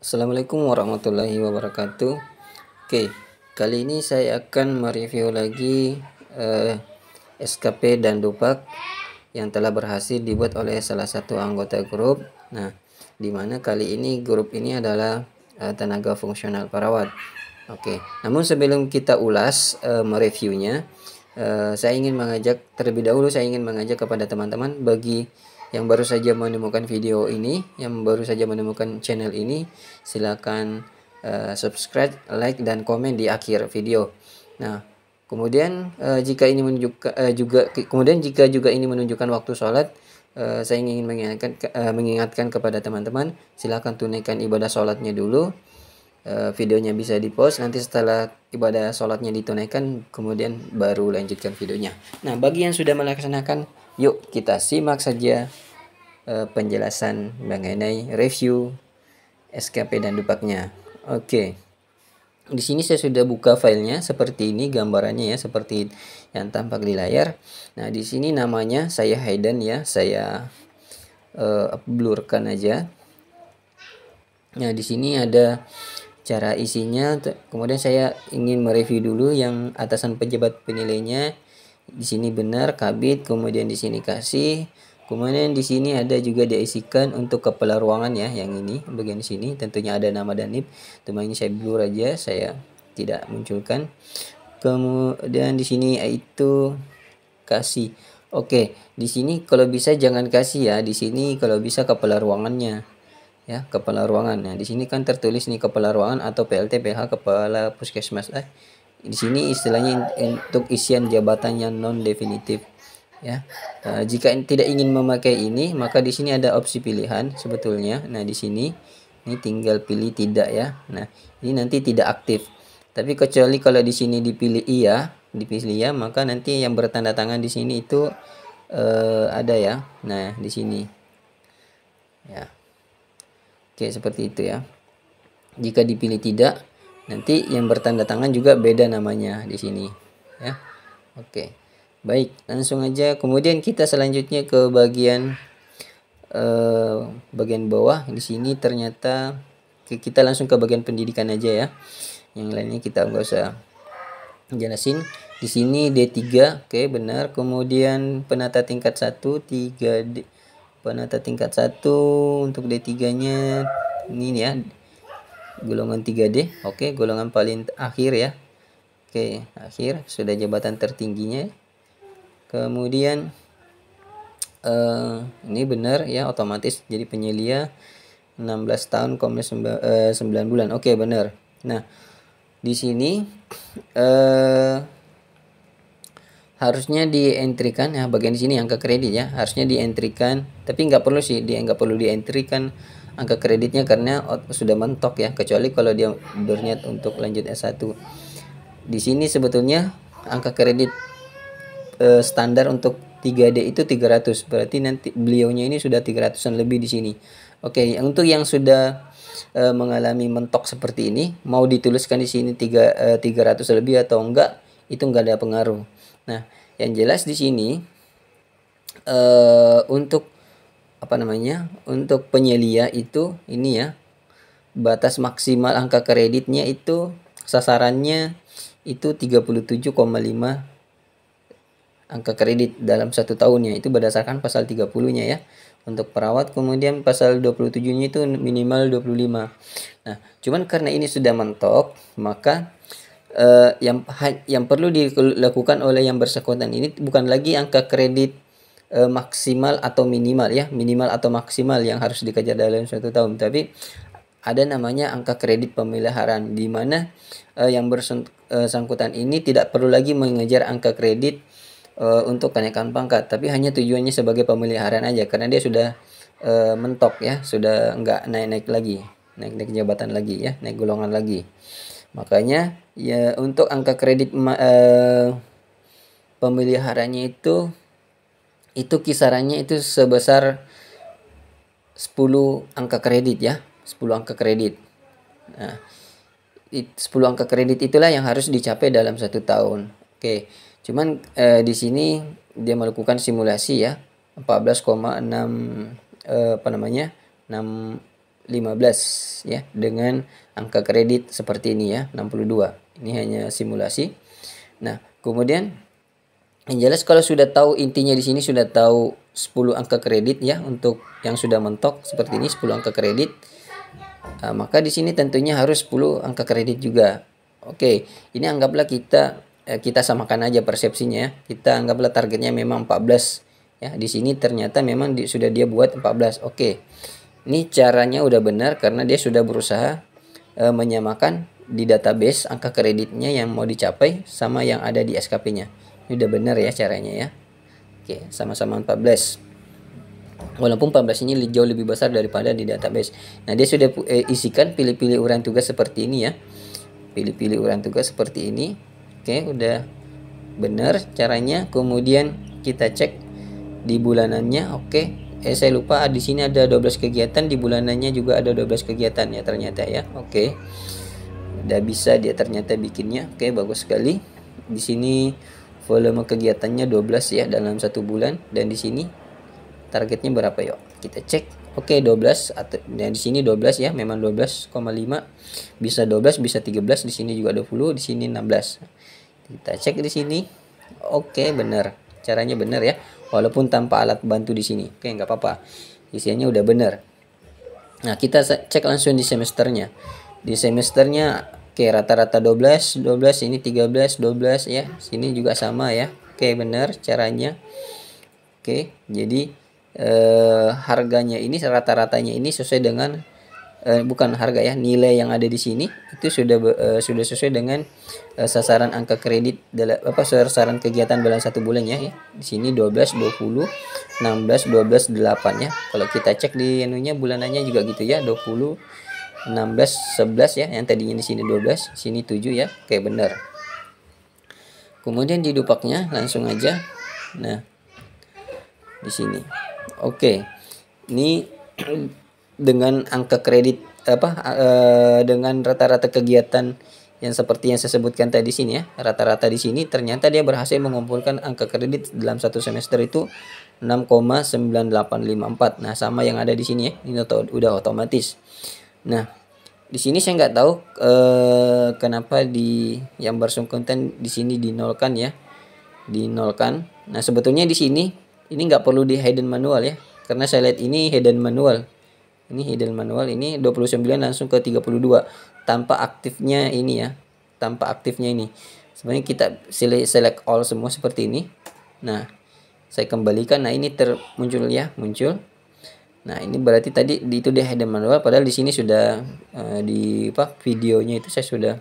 Assalamualaikum warahmatullahi wabarakatuh. Oke, kali ini saya akan mereview lagi SKP dan Dupak yang telah berhasil dibuat oleh salah satu anggota grup. Nah, dimana kali ini grup ini adalah tenaga fungsional perawat. Oke, namun sebelum kita ulas mereviewnya, saya ingin mengajak terlebih dahulu saya ingin mengajak kepada teman-teman bagi yang baru saja menemukan video ini, yang baru saja menemukan channel ini, silakan subscribe, like dan komen di akhir video. Nah, kemudian jika ini menunjukkan jika juga ini menunjukkan waktu sholat, saya ingin mengingatkan kepada teman-teman, silakan tunaikan ibadah sholatnya dulu. Videonya bisa di post, nanti setelah ibadah sholatnya ditunaikan kemudian baru lanjutkan videonya. Nah, bagi yang sudah melaksanakan, yuk kita simak saja penjelasan mengenai review SKP dan Dupaknya. Oke, di sini saya sudah buka filenya seperti ini, gambarannya ya seperti yang tampak di layar. Nah, di sini namanya saya Hayden ya, saya blurkan aja. Nah, di sini ada cara isinya, kemudian saya ingin mereview dulu yang atasan pejabat penilainya. Di sini benar kabit, kemudian di sini kasih, kemudian di sini ada juga diisikan untuk kepala ruangan ya, yang ini bagian sini tentunya ada nama Danip. Cuma ini saya blur aja, saya tidak munculkan. Kemudian di sini itu kasih. Oke, di sini kalau bisa jangan kasih ya, di sini kalau bisa kepala ruangannya ya, kepala ruangan. Nah, di sini kan tertulis nih kepala ruangan atau PLT PH kepala puskesmas. Di sini istilahnya untuk isian jabatan yang non definitif ya. Jika tidak ingin memakai ini, maka di sini ada opsi pilihan sebetulnya. Nah, di sini ini tinggal pilih tidak ya. Nah, ini nanti tidak aktif. Tapi kecuali kalau di sini dipilih iya, maka nanti yang bertanda tangan di sini itu ada ya. Nah, di sini ya. Oke, seperti itu ya. Jika dipilih tidak, nanti yang bertanda tangan juga beda namanya di sini ya. Oke. Baik, langsung aja. Kemudian kita selanjutnya ke bagian bawah. Di sini ternyata kita langsung ke bagian pendidikan aja ya. Yang lainnya kita nggak usah jelasin. Di sini D3, oke benar. Kemudian penata tingkat 1, 3D. Penata tingkat 1 untuk D3-nya ini ya, golongan 3D. Oke, golongan paling akhir ya. Oke, akhir sudah jabatan tertingginya. Kemudian ini benar ya, otomatis jadi penyelia 16 tahun, 9 bulan. Oke, benar. Nah, di sini harusnya dientrikan ya, bagian di sini angka kredit ya, harusnya dientrikan, tapi nggak perlu sih, dia nggak perlu dientrikan angka kreditnya karena sudah mentok ya, kecuali kalau dia berniat untuk lanjut S1. Di sini sebetulnya angka kredit standar untuk 3D itu 300, berarti nanti beliaunya ini sudah 300-an lebih di sini. Oke, untuk yang sudah mengalami mentok seperti ini, mau dituliskan di sini 300 lebih atau enggak, itu enggak ada pengaruh. Nah, yang jelas di sini untuk apa namanya? Untuk penyelia itu ini ya, batas maksimal angka kreditnya itu sasarannya itu 37,5 angka kredit dalam 1 tahunnya, itu berdasarkan pasal 30-nya ya untuk perawat. Kemudian pasal 27-nya itu minimal 25. Nah, cuman karena ini sudah mentok, maka yang perlu dilakukan oleh yang bersangkutan ini bukan lagi angka kredit maksimal atau minimal ya, minimal atau maksimal yang harus dikejar dalam 1 tahun, tapi ada namanya angka kredit pemeliharaan, di mana yang bersangkutan ini tidak perlu lagi mengejar angka kredit untuk kenaikan pangkat, tapi hanya tujuannya sebagai pemeliharaan aja karena dia sudah mentok ya, sudah enggak naik lagi, naik jabatan lagi ya, naik golongan lagi. Makanya ya untuk angka kredit pemeliharaannya itu kisarannya itu sebesar 10 angka kredit ya, 10 angka kredit. Nah, 10 angka kredit itulah yang harus dicapai dalam 1 tahun. Oke, cuman di sini dia melakukan simulasi ya, 14,6 apa namanya 65 15 ya, dengan angka kredit seperti ini ya, 62. Ini hanya simulasi. Nah, kemudian yang jelas kalau sudah tahu intinya di sini, sudah tahu 10 angka kredit ya, untuk yang sudah mentok seperti ini 10 angka kredit. Maka di sini tentunya harus 10 angka kredit juga. Oke, ini anggaplah kita samakan aja persepsinya ya. Kita anggaplah targetnya memang 14 ya. Di sini ternyata memang sudah dia buat 14. Oke. Ini caranya udah benar karena dia sudah berusaha menyamakan di database angka kreditnya yang mau dicapai sama yang ada di SKP-nya. Ini udah benar ya caranya ya. Oke, sama-sama 14. Walaupun 14 ini jauh lebih besar daripada di database. Nah, dia sudah isikan pilih-pilih uraian tugas seperti ini ya. Pilih-pilih uraian tugas seperti ini. Oke, udah benar caranya. Kemudian kita cek di bulanannya. Oke. Saya lupa di sini ada 12 kegiatan, di bulanannya juga ada 12 kegiatan ya ternyata ya. Oke. Udah bisa dia ternyata bikinnya. Oke, bagus sekali. Di sini volume kegiatannya 12 ya dalam 1 bulan, dan di sini targetnya berapa yuk? Kita cek. Oke, 12 dan di sini 12 ya, memang 12,5. Bisa 12, bisa 13, di sini juga 20, di sini 16. Kita cek di sini. Oke, benar. Caranya benar ya. Walaupun tanpa alat bantu di sini. Oke, nggak apa-apa. Isiannya udah benar. Nah, kita cek langsung di semesternya. Di semesternya oke, rata-rata 12, ini 13, 12 ya. Sini juga sama ya. Oke, benar caranya. Oke, jadi harganya ini rata-ratanya ini sesuai dengan bukan harga ya, nilai yang ada di sini itu sudah sesuai dengan sasaran angka kredit sasaran kegiatan dalam 1 bulan ya. Di sini 12, 20, 16, 12, 8 ya. Kalau kita cek di anunya bulanannya juga gitu ya, 20, 16, 11 ya, yang tadinya di sini 12, sini 7 ya. Oke, benar. Kemudian di dupaknya langsung aja. Nah, di sini. Oke. Ini dengan angka kredit dengan rata-rata kegiatan yang seperti yang saya sebutkan tadi sini ya, rata-rata di sini ternyata dia berhasil mengumpulkan angka kredit dalam 1 semester itu 6,9854. Nah, sama yang ada di sini ya, ini udah otomatis. Nah, di sini saya nggak tahu kenapa di yang bersangkutan di sini dinolkan ya, dinolkan. Nah, sebetulnya di sini ini nggak perlu di hidden manual ya, karena saya lihat ini hidden manual. Ini hidden manual, ini 29 langsung ke 32 tanpa aktifnya ini ya, tanpa aktifnya ini. Sebenarnya kita select all semua seperti ini. Nah, saya kembalikan. Nah, ini muncul ya, muncul. Nah, ini berarti tadi itu dia hidden manual, padahal di sini sudah di videonya itu saya sudah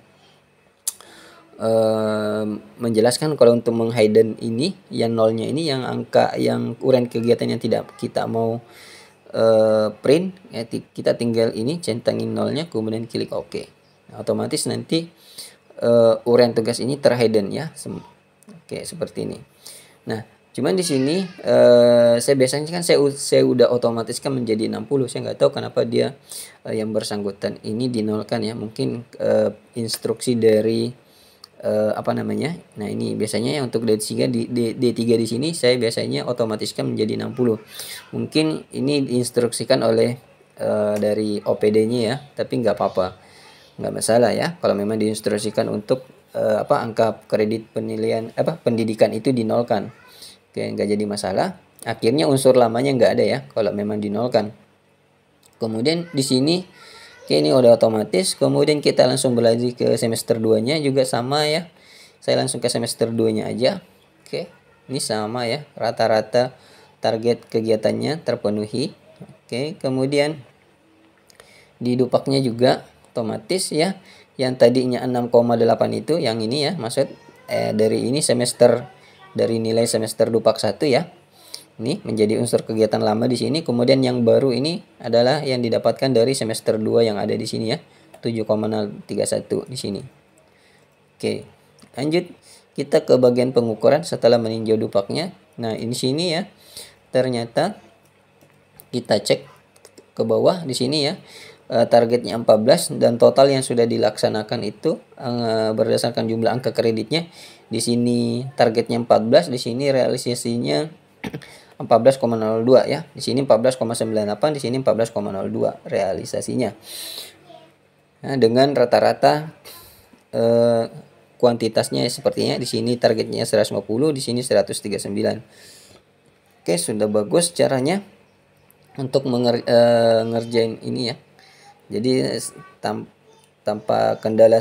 menjelaskan kalau untuk menghidden ini yang nolnya ini, yang angka yang uraian kegiatan yang tidak kita mau print ya, kita tinggal ini centangin nolnya kemudian klik OK. Nah, otomatis nanti uraian tugas ini terhidden ya. Oke, seperti ini. Nah, cuman di sini saya biasanya kan saya udah otomatiskan menjadi 60. Saya nggak tahu kenapa dia yang bersangkutan ini dinolkan ya. Mungkin instruksi dari nah, ini biasanya untuk D3 D3 di sini saya biasanya otomatiskan menjadi 60. Mungkin ini diinstruksikan oleh dari OPD-nya ya, tapi nggak apa-apa, nggak masalah ya kalau memang diinstruksikan untuk angka kredit pendidikan itu dinolkan. Oke, nggak jadi masalah. Akhirnya unsur lamanya nggak ada ya kalau memang dinolkan. Kemudian di sini oke, ini udah otomatis. Kemudian kita langsung berlanjut ke semester 2-nya juga sama ya. Saya langsung ke semester 2-nya aja. Oke, ini sama ya. Rata-rata target kegiatannya terpenuhi. Oke, kemudian di dupaknya juga otomatis ya. Yang tadinya 6,8 itu yang ini ya, maksud dari ini semester, dari nilai semester dupak 1 ya. Ini menjadi unsur kegiatan lama di sini. Kemudian yang baru ini adalah yang didapatkan dari semester 2 yang ada di sini ya. 7,031 di sini. Oke. Lanjut kita ke bagian pengukuran setelah meninjau dupaknya. Nah, ini sini ya. Ternyata kita cek ke bawah di sini ya. Targetnya 14 dan total yang sudah dilaksanakan itu berdasarkan jumlah angka kreditnya. Di sini targetnya 14, di sini realisasinya 14,02 ya. Di sini 14,98, di sini 14,02 realisasinya. Nah, dengan rata-rata kuantitasnya sepertinya di sini targetnya 150, di sini 139. Oke, sudah bagus caranya untuk ngerjain ini ya. Jadi tanpa kendala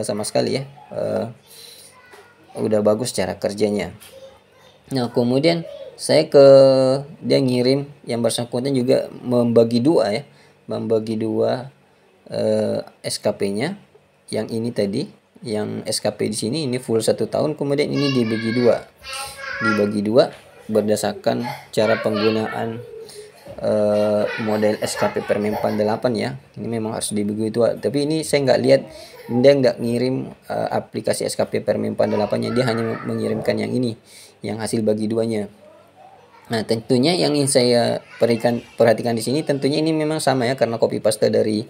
sama sekali ya. Udah bagus cara kerjanya. Nah, kemudian saya dia ngirim yang bersangkutan juga membagi dua ya, membagi dua SKP-nya. Yang ini tadi, yang SKP di sini ini full 1 tahun, kemudian ini dibagi dua berdasarkan cara penggunaan model SKP Permenpan 8 ya. Ini memang harus dibagi dua, tapi ini saya nggak lihat, dia nggak ngirim aplikasi SKP Permenpan 8 nya, dia hanya mengirimkan yang ini, yang hasil bagi duanya. Nah, tentunya yang ingin saya perhatikan di sini, tentunya ini memang sama ya, karena copy paste dari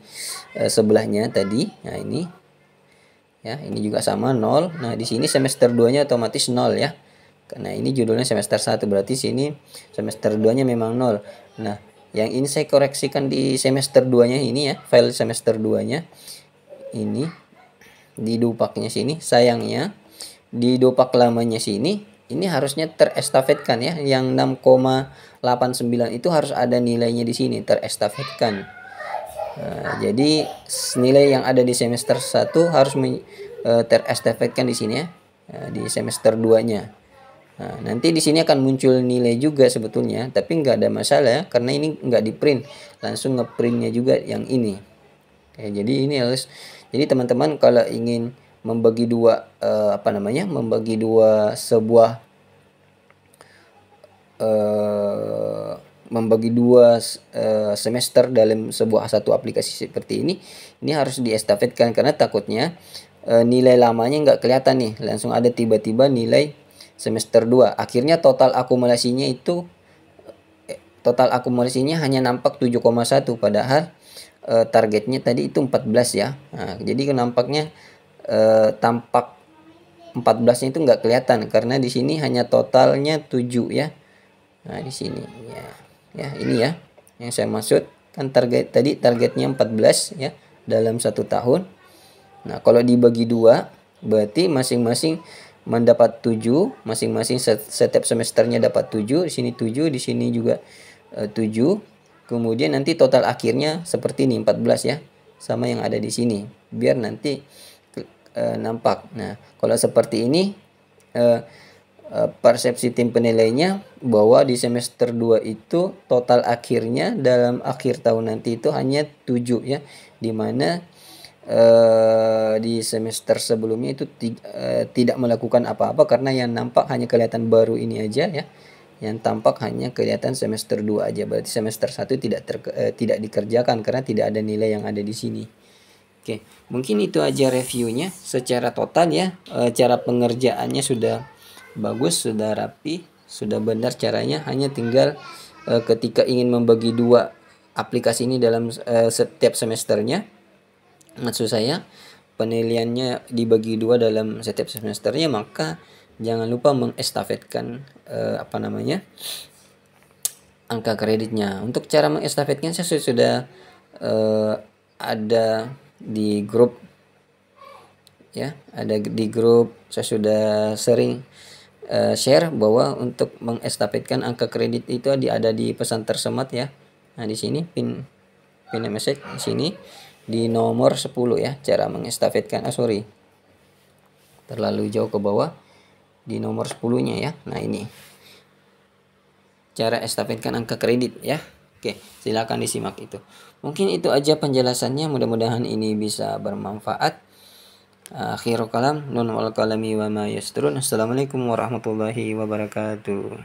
sebelahnya tadi. Nah, ini ya, ini juga sama 0. Nah, di sini semester 2-nya otomatis 0 ya. Karena ini judulnya semester 1, berarti sini semester 2-nya memang 0. Nah, yang ini saya koreksikan di semester 2-nya ini ya, file semester 2-nya. Ini di dupaknya sini, sayangnya di dupak lamanya sini ini harusnya terestafetkan ya, yang 6,89 itu harus ada nilainya di sini, terestafetkan. Nah, jadi nilai yang ada di semester 1 harus terestafetkan di sini ya, di semester 2-nya. Nah, nanti di sini akan muncul nilai juga sebetulnya, tapi nggak ada masalah ya, karena ini nggak di print, langsung ngeprintnya juga yang ini. Oke, jadi ini harus, jadi teman-teman kalau ingin membagi dua membagi dua sebuah membagi dua semester dalam sebuah satu aplikasi seperti ini harus diestafetkan, karena takutnya nilai lamanya nggak kelihatan nih, langsung ada tiba-tiba nilai semester 2, akhirnya total akumulasinya hanya nampak 7,1, padahal targetnya tadi itu 14 ya. Nah, jadi nampaknya tampak 14-nya itu nggak kelihatan, karena di sini hanya totalnya 7 ya. Nah, di sini ya ini ya yang saya maksud, kan targetnya 14 ya dalam 1 tahun. Nah, kalau dibagi dua berarti masing-masing mendapat 7, masing-masing setiap semesternya dapat 7, di sini 7, di sini juga 7. Kemudian nanti total akhirnya seperti ini 14 ya, sama yang ada di sini, biar nanti nampak. Nah, kalau seperti ini persepsi tim penilainya bahwa di semester 2 itu total akhirnya dalam akhir tahun nanti itu hanya 7 ya, dimana di semester sebelumnya itu tidak melakukan apa-apa, karena yang nampak hanya kelihatan baru ini aja ya, yang tampak hanya kelihatan semester 2 aja, berarti semester 1 tidak dikerjakan karena tidak ada nilai yang ada di sini. Oke, mungkin itu aja reviewnya secara total ya. Cara pengerjaannya sudah bagus, sudah rapi, sudah benar caranya, hanya tinggal ketika ingin membagi dua aplikasi ini dalam setiap semesternya, maksud saya penilaiannya dibagi dua dalam setiap semesternya, maka jangan lupa mengestafetkan angka kreditnya. Untuk cara mengestafetkan saya sudah ada di grup ya, saya sudah sering share bahwa untuk mengestafetkan angka kredit itu ada di pesan tersemat ya. Nah, di sini pin message di sini di nomor 10 ya, cara mengestafetkan terlalu jauh ke bawah, di nomor 10-nya ya. Nah, ini cara estafetkan angka kredit ya. Oke, silakan disimak itu. Mungkin itu aja penjelasannya, mudah-mudahan ini bisa bermanfaat. Akhirul kalam, nun wal kalami wa ma yasturun. Assalamualaikum warahmatullahi wabarakatuh.